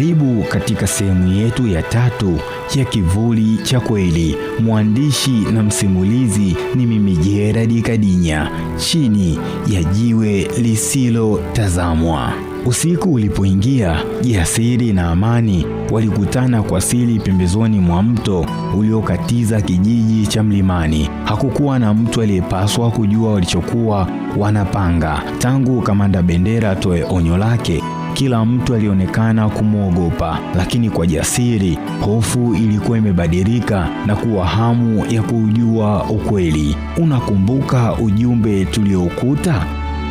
Karibu katika sehemu yetu ya 3 ya Kivuli cha Kweli. Mwandishi na msimulizi ni mimi Gerard Kadinya, chini ya Jiwe Lisilotazamwa. Usiku ulipoingia, Jasiri na Amani walikutana kwa siri pembezoni mwa mto uliokatiza kijiji cha Mlimani. Hakukuwa na mtu aliyepaswa kujua walichokuwa wanapanga. Tangu Kamanda Bendera atoe onyo lake, kila mtu alionekana kumwogopa, lakini kwa Jasiri hofu ilikuwa imebadilika na kuwa hamu ya kujua ukweli. "Unakumbuka ujumbe tulioukuta?"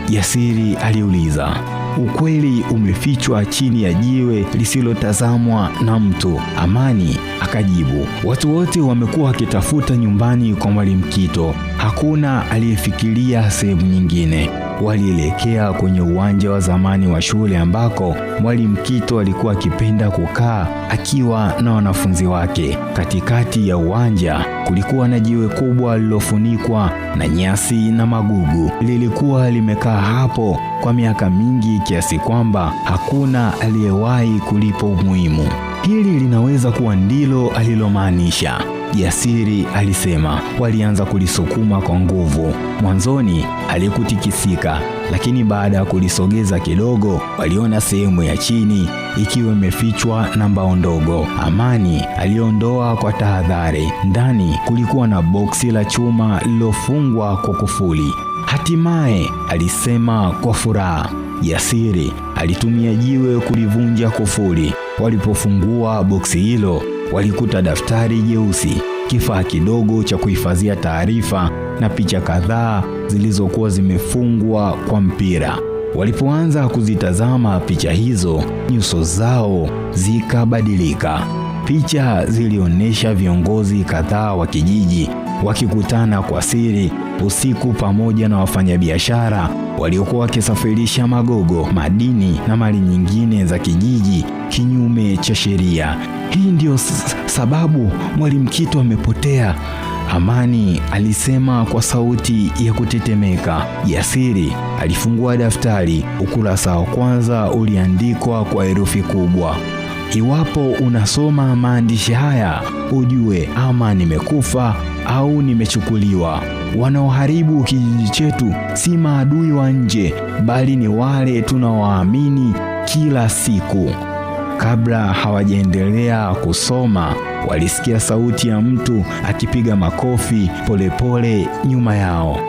Jasiri aliuliza. "Ukweli umefichwa chini ya jiwe lisilotazamwa na mtu," Amani akajibu. "Watu wote wamekuwa wakitafuta nyumbani kwa Mwalimu Kito. Hakuna aliyefikiria sehemu nyingine." Walielekea kwenye uwanja wa zamani wa shule ambako Mwalimu Kito alikuwa akipenda kukaa akiwa na wanafunzi wake. Katikati ya uwanja kulikuwa na jiwe kubwa lililofunikwa na nyasi na magugu. Lilikuwa limekaa hapo kwa miaka mingi kiasi kwamba hakuna aliyewahi kulipa umuhimu. "Hili linaweza kuwa ndilo alilomaanisha," Jasiri alisema. Walianza kulisukuma kwa nguvu. Mwanzoni halikutikisika, lakini baada ya kulisogeza kidogo, waliona sehemu ya chini ikiwa imefichwa na mbao ndogo. Amani aliondoa kwa tahadhari. Ndani kulikuwa na boksi la chuma lililofungwa kwa kufuli. "Hatimaye," alisema kwa furaha. Jasiri alitumia jiwe kulivunja kufuli. Walipofungua boksi hilo, walikuta daftari jeusi, kifaa kidogo cha kuhifadhia taarifa na picha kadhaa zilizokuwa zimefungwa kwa mpira. Walipoanza kuzitazama picha hizo, nyuso zao zikabadilika. Picha zilionyesha viongozi kadhaa wa kijiji wakikutana kwa siri usiku pamoja na wafanyabiashara waliokuwa wakisafirisha magogo, madini na mali nyingine za kijiji kinyume cha sheria. "Hii ndio sababu Mwalimu Kito amepotea," Amani alisema kwa sauti ya kutetemeka. Jasiri alifungua daftari. Ukurasa wa kwanza uliandikwa kwa herufi kubwa. "Iwapo unasoma maandishi haya, ujue ama nimekufa au nimechukuliwa. Wanaoharibu kijiji chetu si maadui wa nje, bali ni wale tunaowaamini kila siku." Kabla hawajaendelea kusoma, walisikia sauti ya mtu akipiga makofi polepole nyuma yao.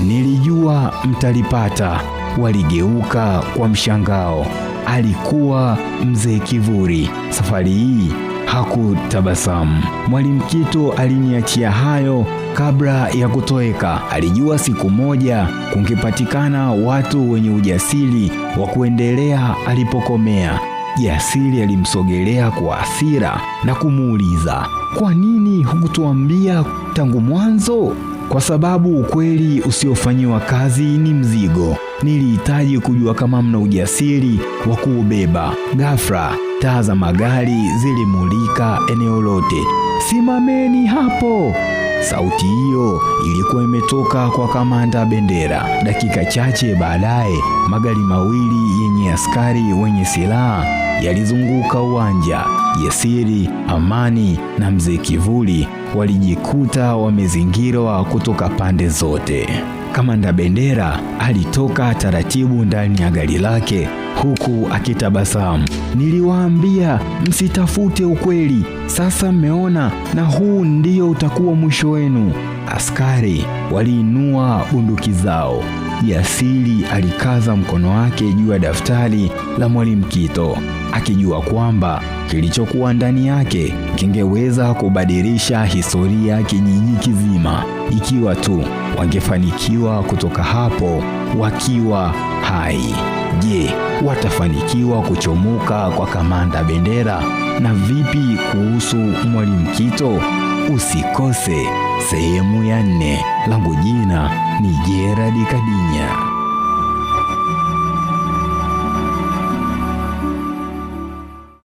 "Nilijua mtalipata." Waligeuka kwa mshangao. Alikuwa Mzee Kivuli. Safari hii hakutabasamu. "Mwalimu Kito aliniachia hayo kabla ya kutoweka. Alijua siku moja kungepatikana watu wenye ujasiri wa kuendelea alipokomea." Jasiri alimsogelea kwa hasira na kumuuliza, "Kwa nini hukutuambia tangu mwanzo?" "Kwa sababu ukweli usiofanyiwa kazi ni mzigo. Nilihitaji kujua kama mna ujasiri wa kuubeba." Ghafla taa za magari zilimulika eneo lote. "Simameni hapo!" Sauti hiyo ilikuwa imetoka kwa Kamanda Bendera. Dakika chache baadaye, magari mawili yenye askari wenye silaha yalizunguka uwanja. Jasiri, Amani na Mzee Kivuli walijikuta wamezingirwa kutoka pande zote. Kamanda Bendera alitoka taratibu ndani ya gari lake huku akitabasamu. "Niliwaambia msitafute ukweli. Sasa mmeona, na huu ndio utakuwa mwisho wenu." Askari waliinua bunduki zao. Jasiri alikaza mkono wake juu ya daftari la Mwalimu Kito, akijua kwamba kilichokuwa ndani yake kingeweza kubadilisha historia ya kijiji kizima, ikiwa tu wangefanikiwa kutoka hapo wakiwa hai. Je, watafanikiwa kuchomoka kwa Kamanda Bendera? Na vipi kuhusu Mwalimu Kito? Usikose sehemu ya 4. Langu jina ni Gerard Kadinya.